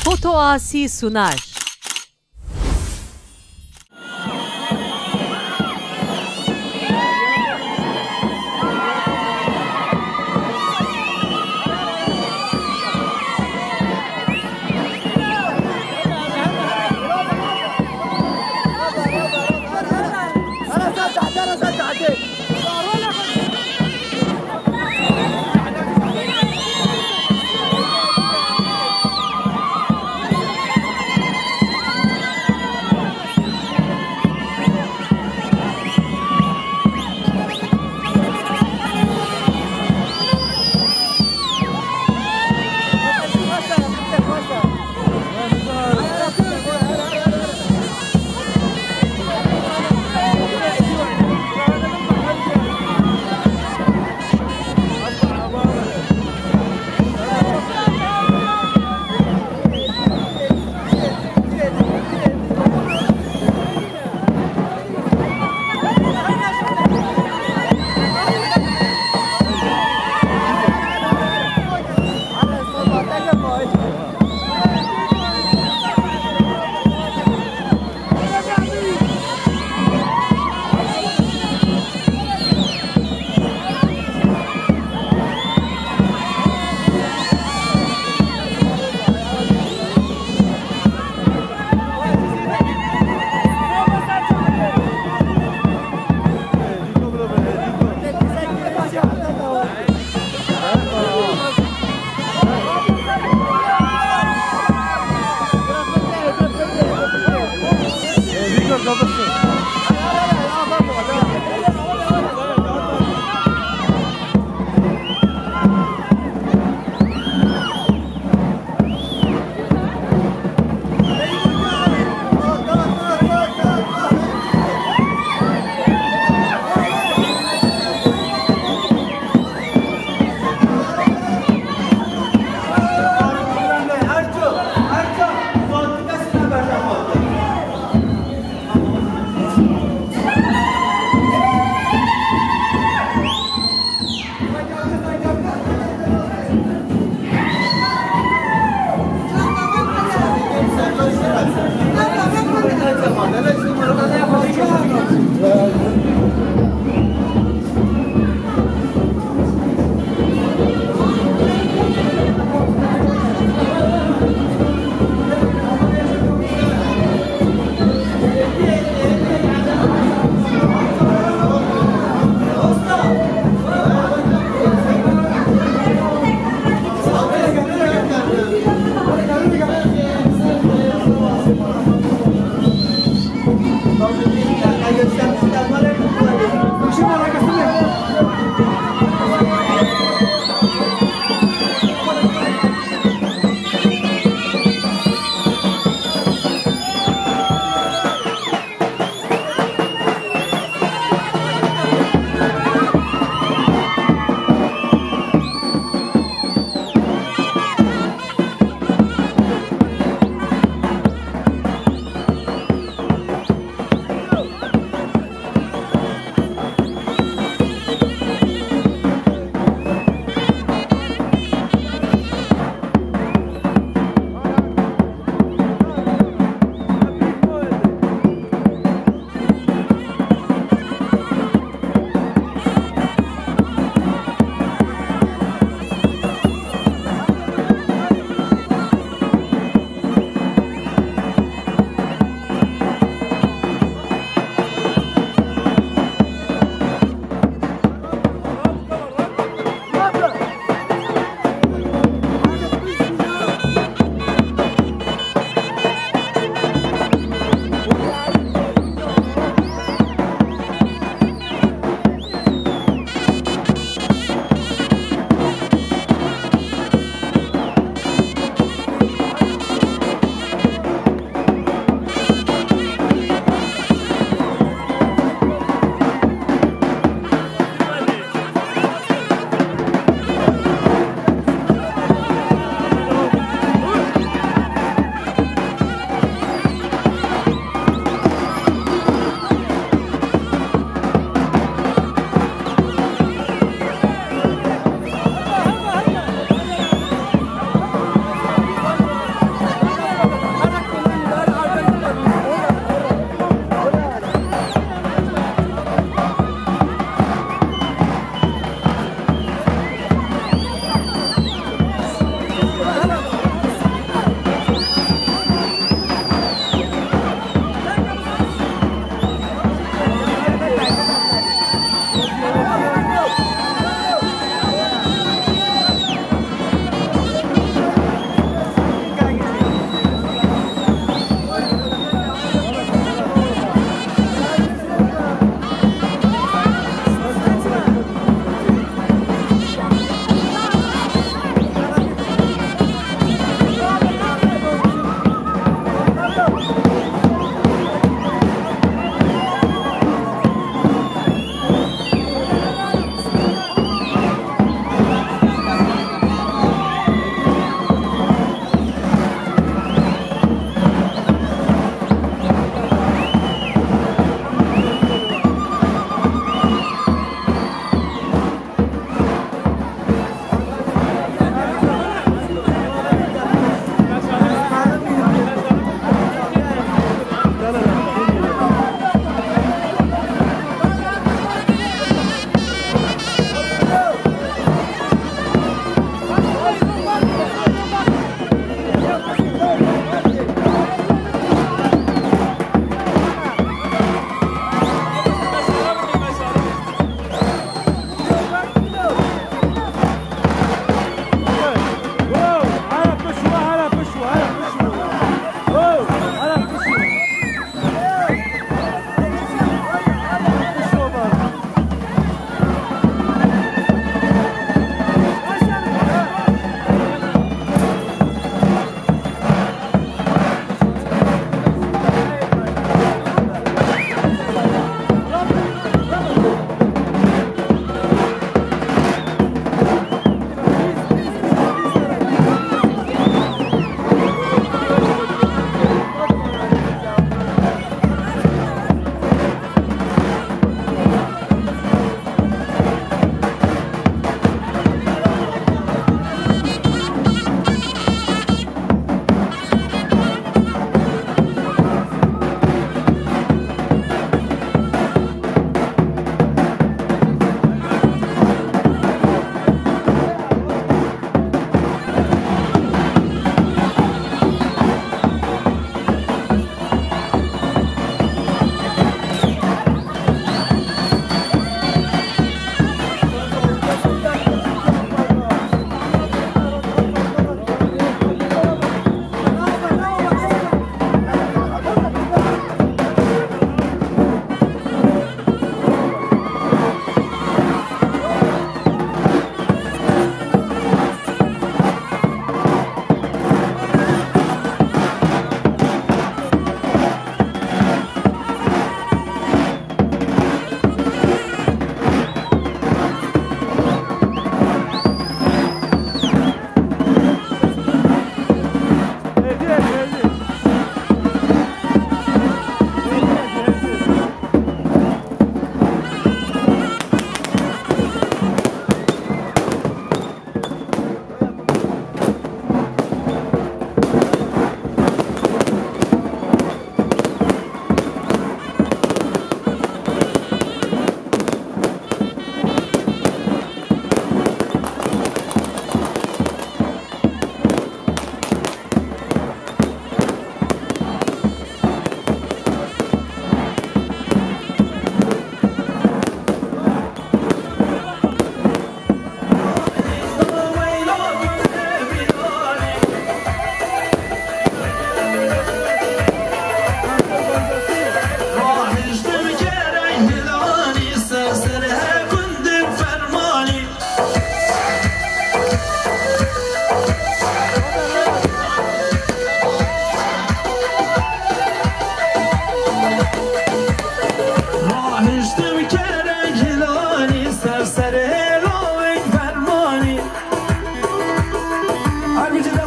Fotoasi sunar.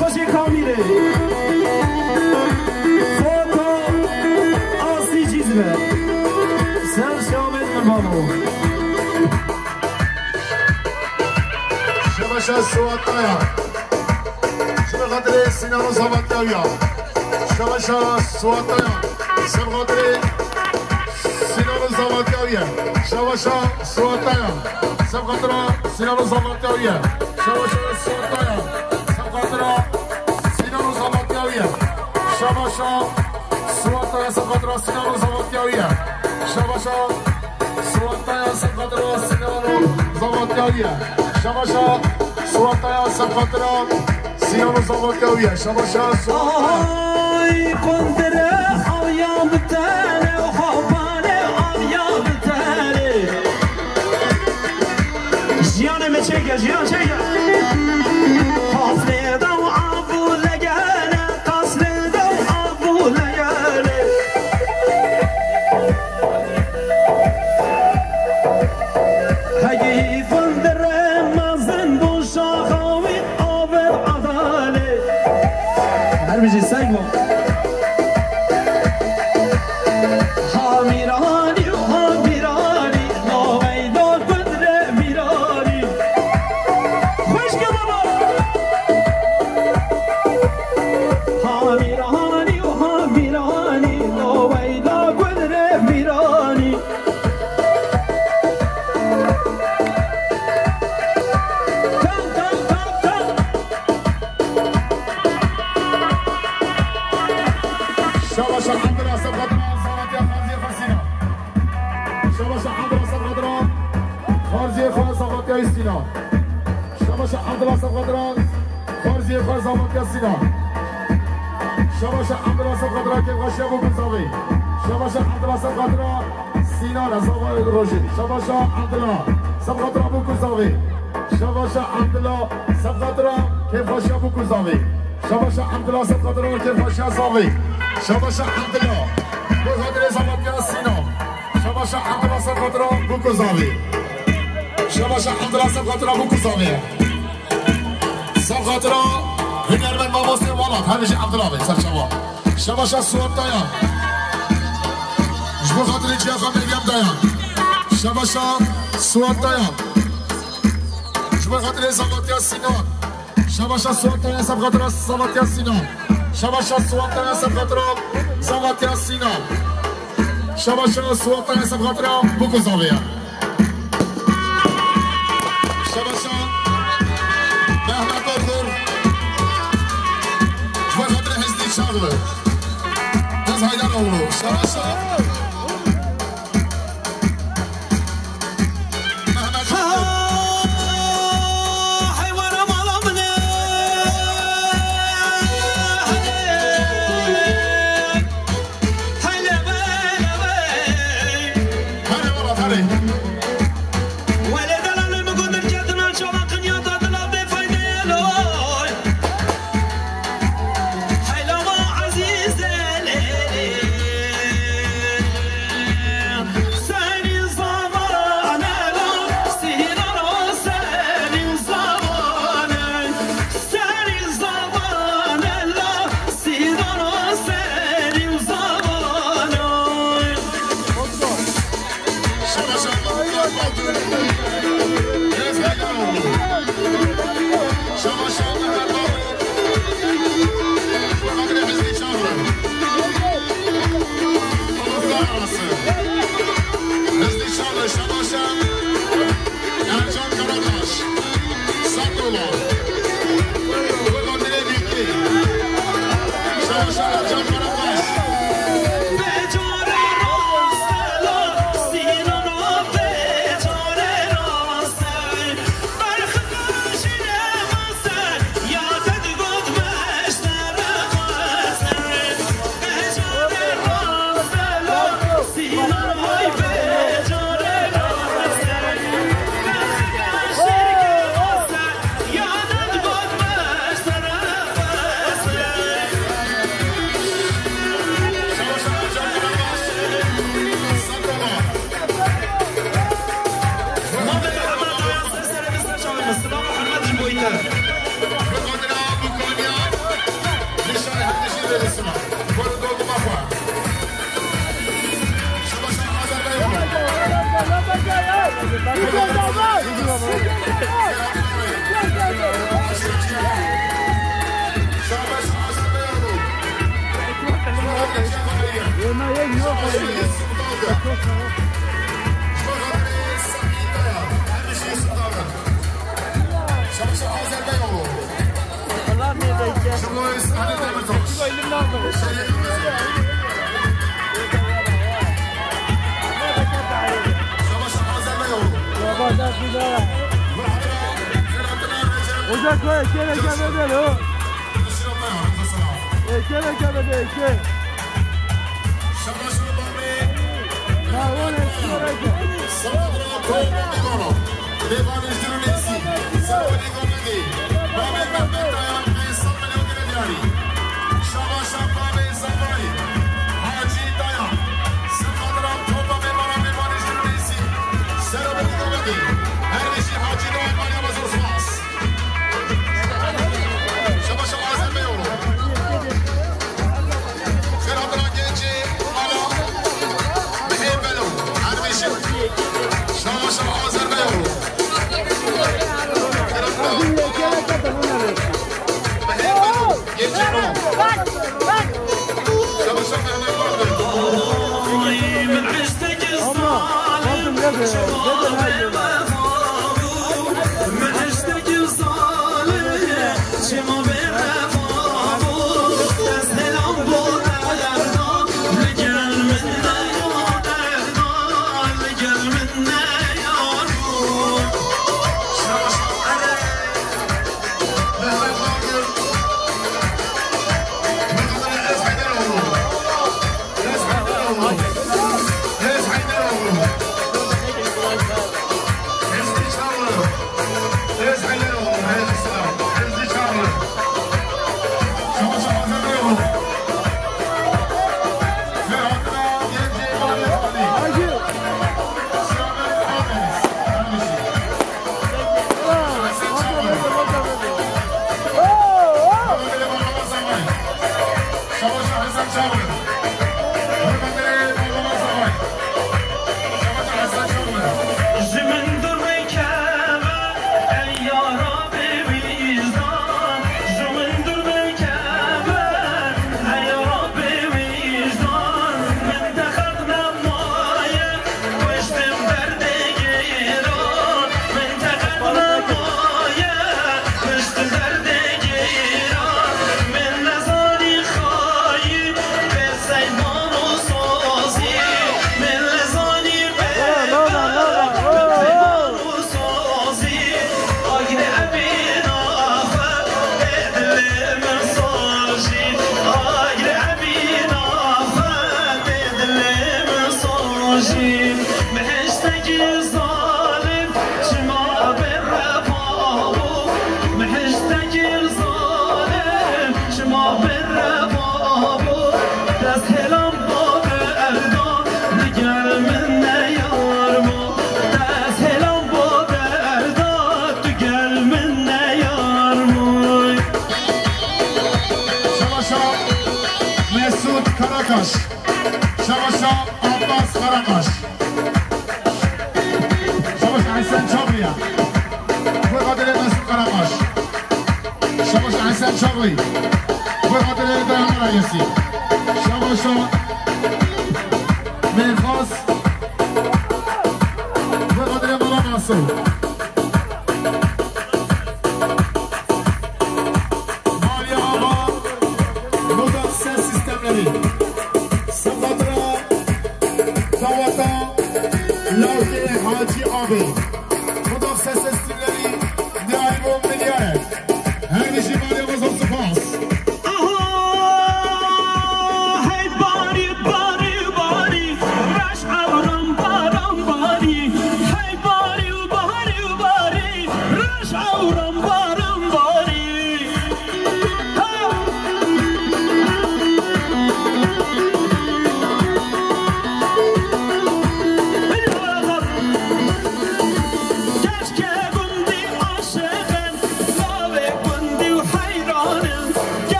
خوشی کامیله فوتو آسی جیزمه سر شامل من بابو شباشا سوات نایا شبه قدر سینان و زبط نایا شباشا سوات نایا شبه قدر سینان و زبط نایا شباشا سوات نایا شبه قدر سینان و زبط نایا شباشا سوات نایا شبه قدر سینان و زبط نایا شباشا سوات نایا شبه قدر سینان و زبط نایا شباشا سوات نایا شبه قدر سینان و زبط نایا شباشا سواتایا سبقتنا سیان زبطاویه شباشا سواتایا آی قندره آیا بتنه و خوابانه آیا بتنه جیانه چگه جیان چگه قصر دو آبو لگنه قصر دو آبو لگنه هگی قندره میشه سنگ ما هامیرانی و هامیرانی ناویلا قدر میرانی خوش که بابا هامیرانی و هامیرانی ناویلا قدر میرانی شباشا الحمد لله سب غدران صلاتي خارزي فاسينا شباشا الحمد لله سب غدران خارزي صلاتي سينا شباشا الحمد لله سب غدران خارزي صلاتي سينا شباشا الحمد لله سب غدران كيف غشي ابو بنزاوي شباشا الحمد لله سب غدران سينا نزاوي روجي شباشا الحمد لله سب غدران ابو كوزاوي شباشا الحمد لله سب غدران كيف غشي ابو كوزاوي شباشا الحمد لله سب غدران كيف غشي صاوي شباشا الحمد لله بقدر زبطة سينا شباشا الحمد لله سبقتنا بوكوزاوي شباشا الحمد لله سبقتنا بوكوزاوي سبقتنا هنر من ماموسي والله هنجي الحمد لله سر شباب شباشا سوات دايان جبو خاطر جيا خميليام دايان شباشا سوات دايان جبو خاطر زبطة سينا شباشا سوات دايان سبقتنا زبطة سينا شباشا سواتايا سبقتنا زبطة سينا شباشا سواتايا سبقتنا بوكوزاويا شباشا مهما دردر جوا خاطر حزني شغله از هيدر اولو شباشا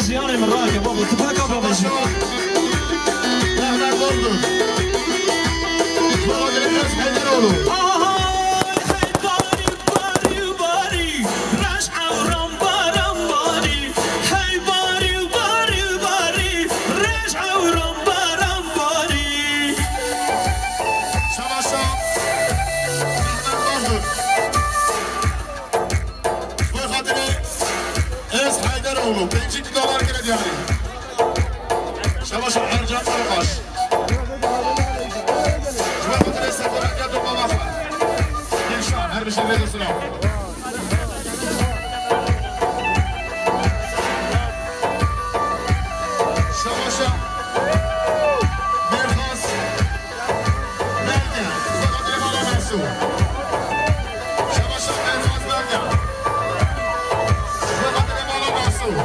زيارة من راكب ابو اتفاق شباشان احمد بردون بخاطر از حیدر اولو $5 كده يعني شباش الحرجات فرقاش شباب مدرسة فرقات وقوافة ينشان هربش الريد السلام شباشا ميرخاص مالكة فقط لمالا محسوب شباشا ميرخاص مالكة فقط لمالا محسوب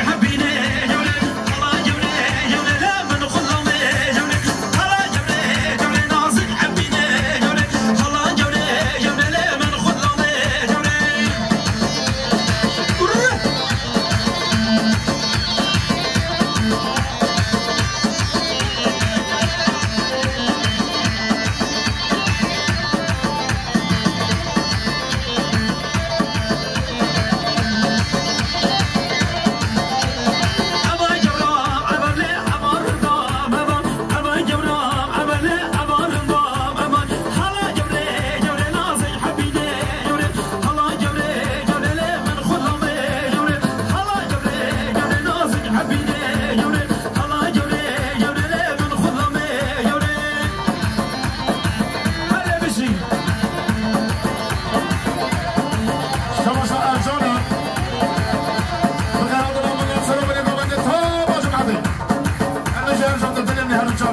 حبينا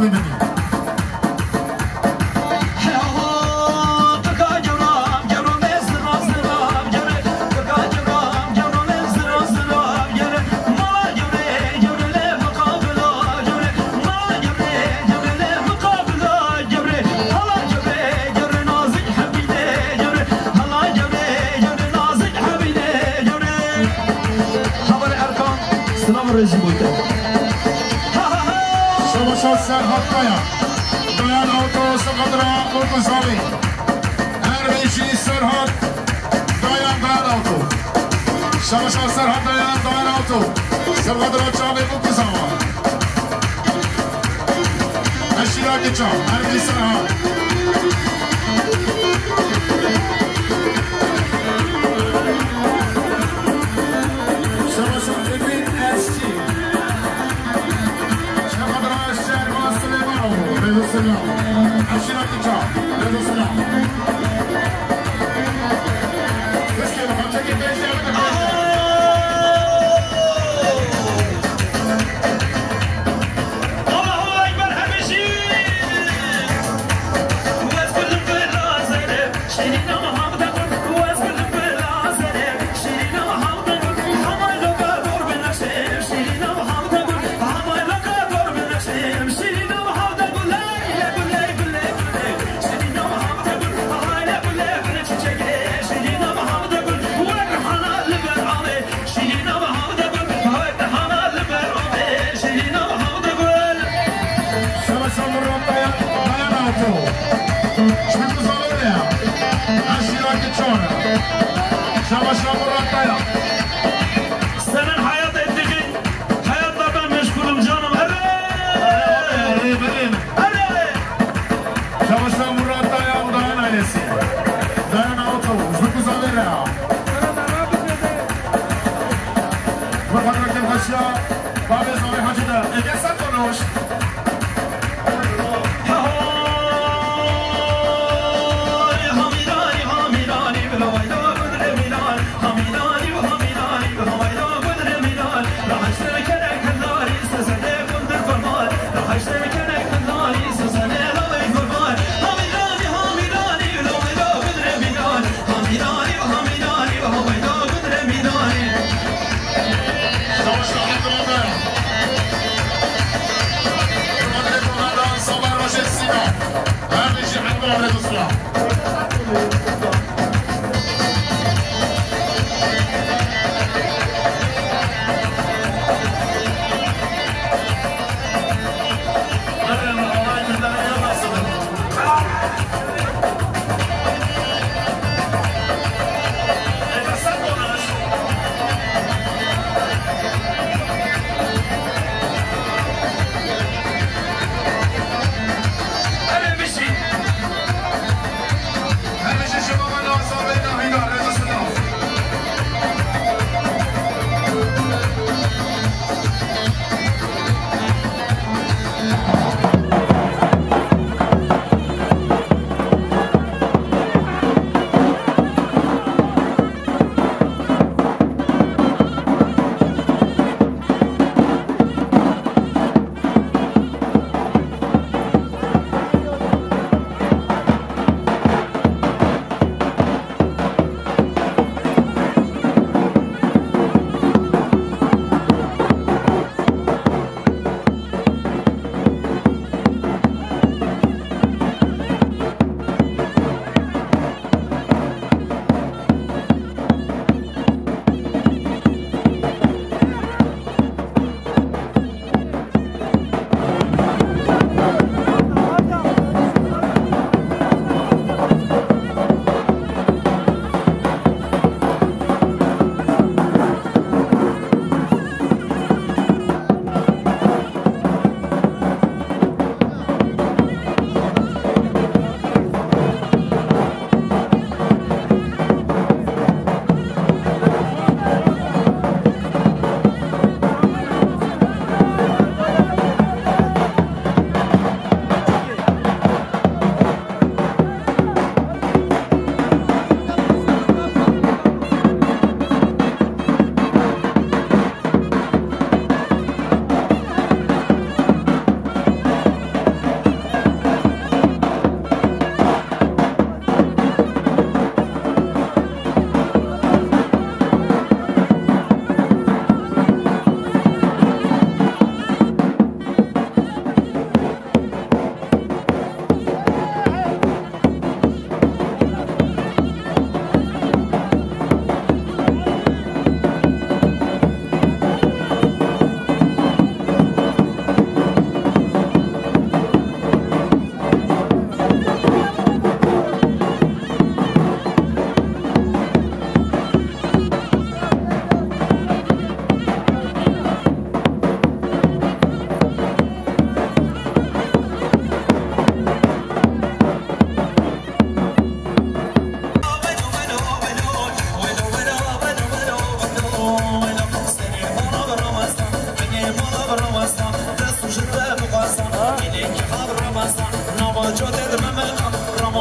ببینیم سرحد دایان اوتو سقدرا اوتو زاوی هربیشی سرحد دایان اوتو شباشا سرحد دایان اوتو سقدرا چاوی اوتو زاوا اشیراکی چاو هربی سرحد شباشا ابین استی Aşiratlı çağ, redosuna. Kıskı bakalım, çekin gençlerine de Allahu Ekber Habeşi. Vezgülüm belasene, şirin ama hamdakun. Vezgülüm belasene, şirin ama hamdakun. Hamayla kadar benaşem, şirin ama hamdakun. Hamayla kadar benaşem, şirin ama hamdakun. Şabaşla Murat'taya. Senin hayat ettiğin hayatla ben meşgulüm canım. Evet. Evet. Şabaşla Murat'taya Dayan ailesi. Dayan Auto. Uzun Zavera. Fakat rakip Haşya. Babi Zavi Hacı'da. Ege Satonoş.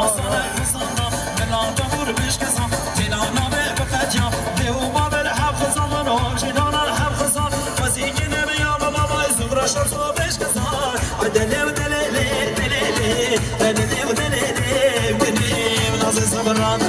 رمضان حسنا بلا تمر بشكسا تلانا بقتيا بهما بالحب زمان وجدنا الحب خسان وزيجنا يا بابا زغرا شرطو بشكسا ودلي ودلي دلي دلي ودلي دلي نازل صبران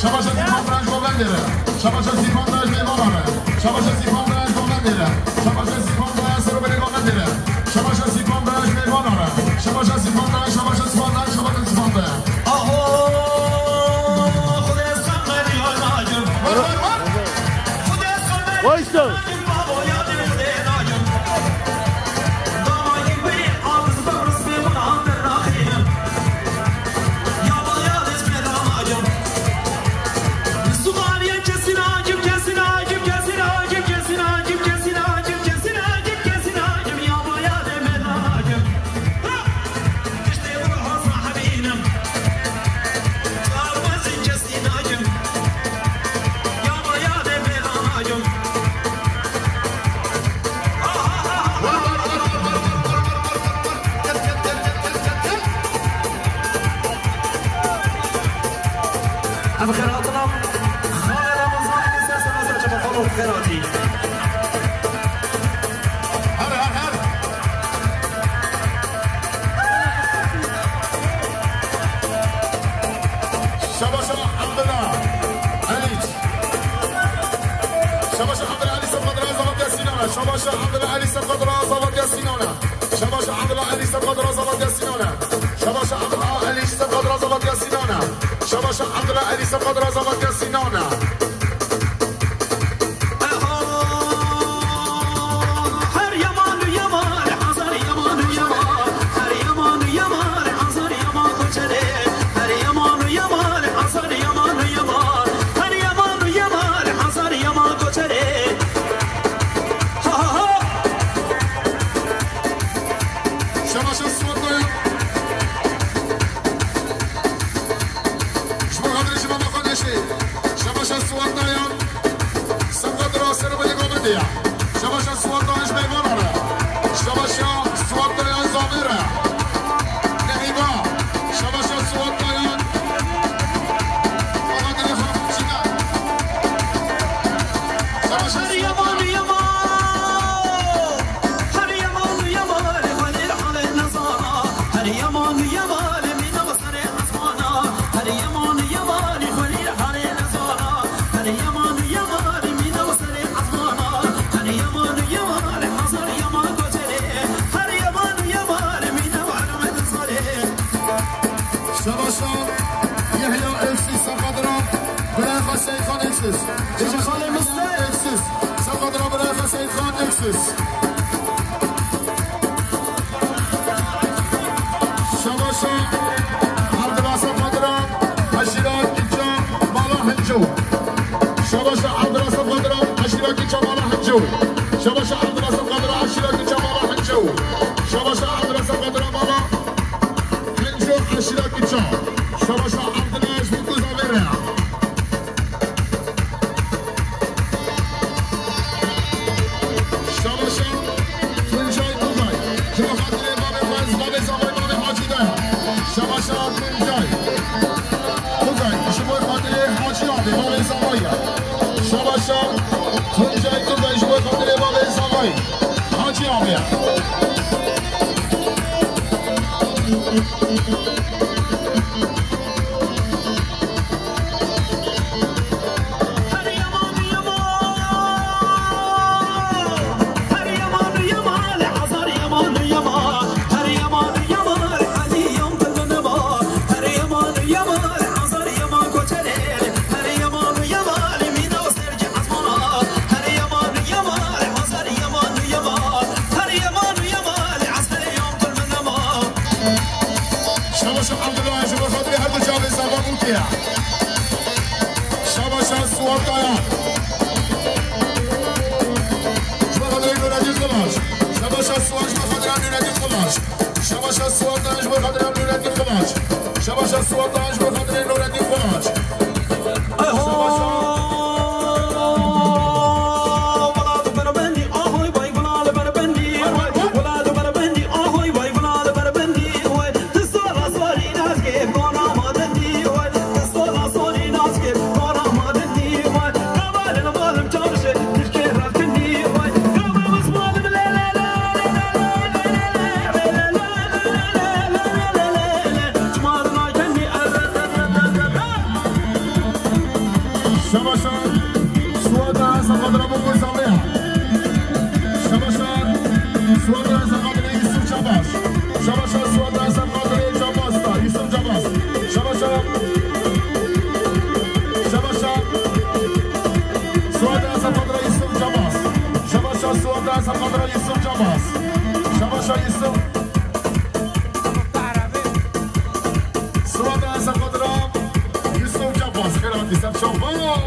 Şabaş سیفان برنج با بندره شباش سیفان برنج میواناره شباش سیفان برنج با بندره شباش سیفان برنج سر بری با بندره شباش سیفان برنج میواناره شباش سیفان برنج شباش سیفان برنج شباش سیفان برنج وایستا شباش عبد الله علي سقط راسه ياسينونا شباش عبد الله علي سقط راسه ياسينونا شباش عبد الله علي سقط راسه ياسينونا شباش عبد الله علي سقط راسه ياسينونا شباشان سوادا سقدر ابو زميا شباشان سوادا سقدر يوسف جاباس شباشان سوادا سقدر جاباس يوسف جاباس شباشان سوادا سقدر يوسف جاباس شباشان سوادا سقدر يوسف جاباس شباشان يوسف سوادا سقدر يوسف جاباس خيراتي سب شوفوا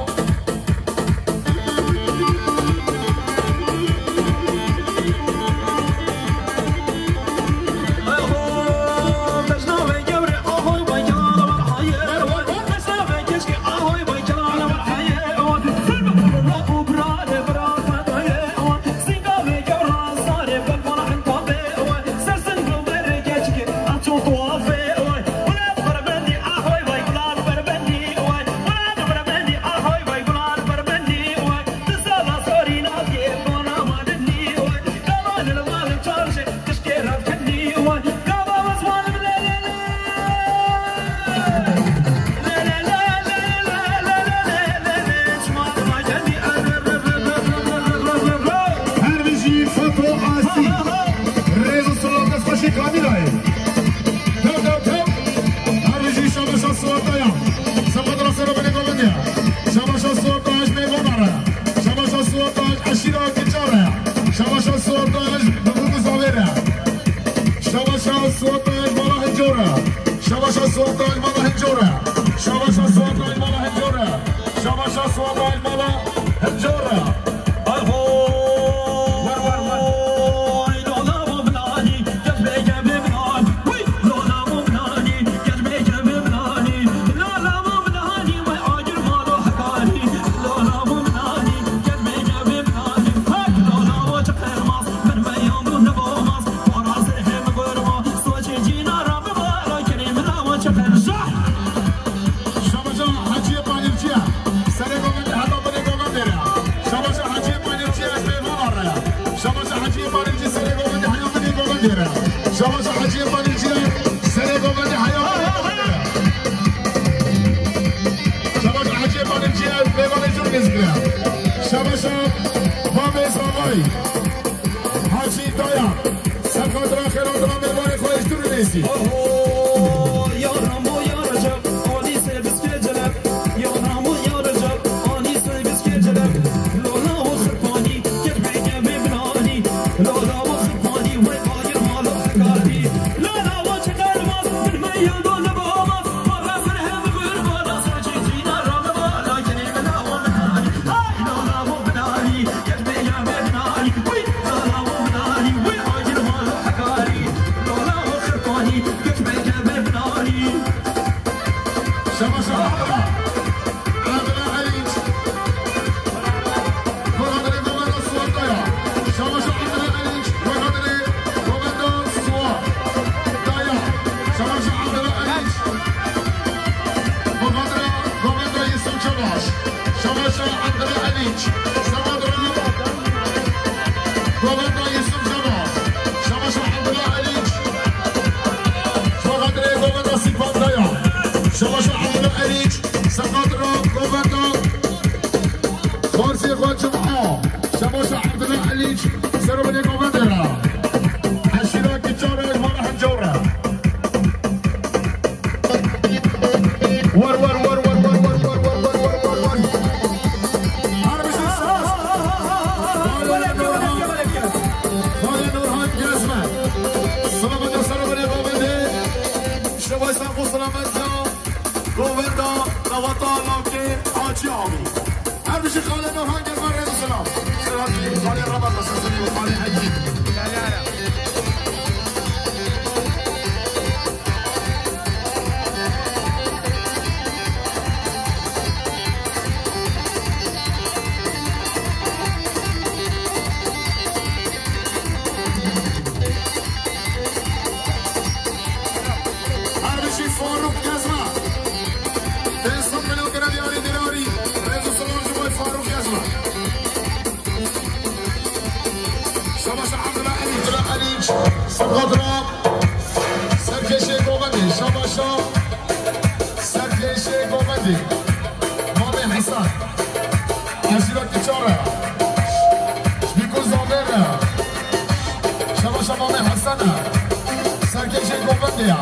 یا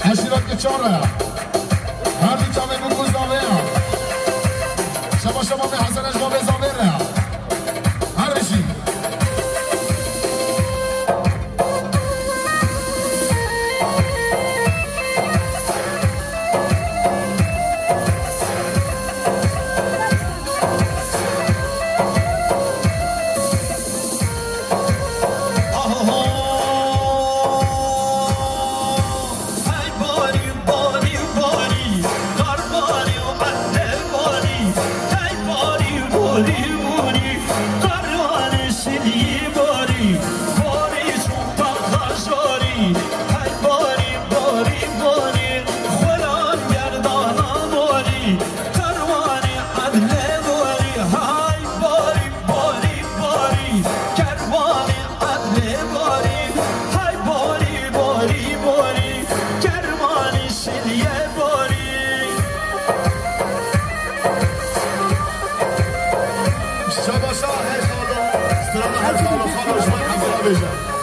عشیرت که چاره یا هر دی چامه بگوز داوه یا شما به حسنش با بزاوه یا هر بشی شباشا هشت استرام هر سال خانوش من حمزه بيجا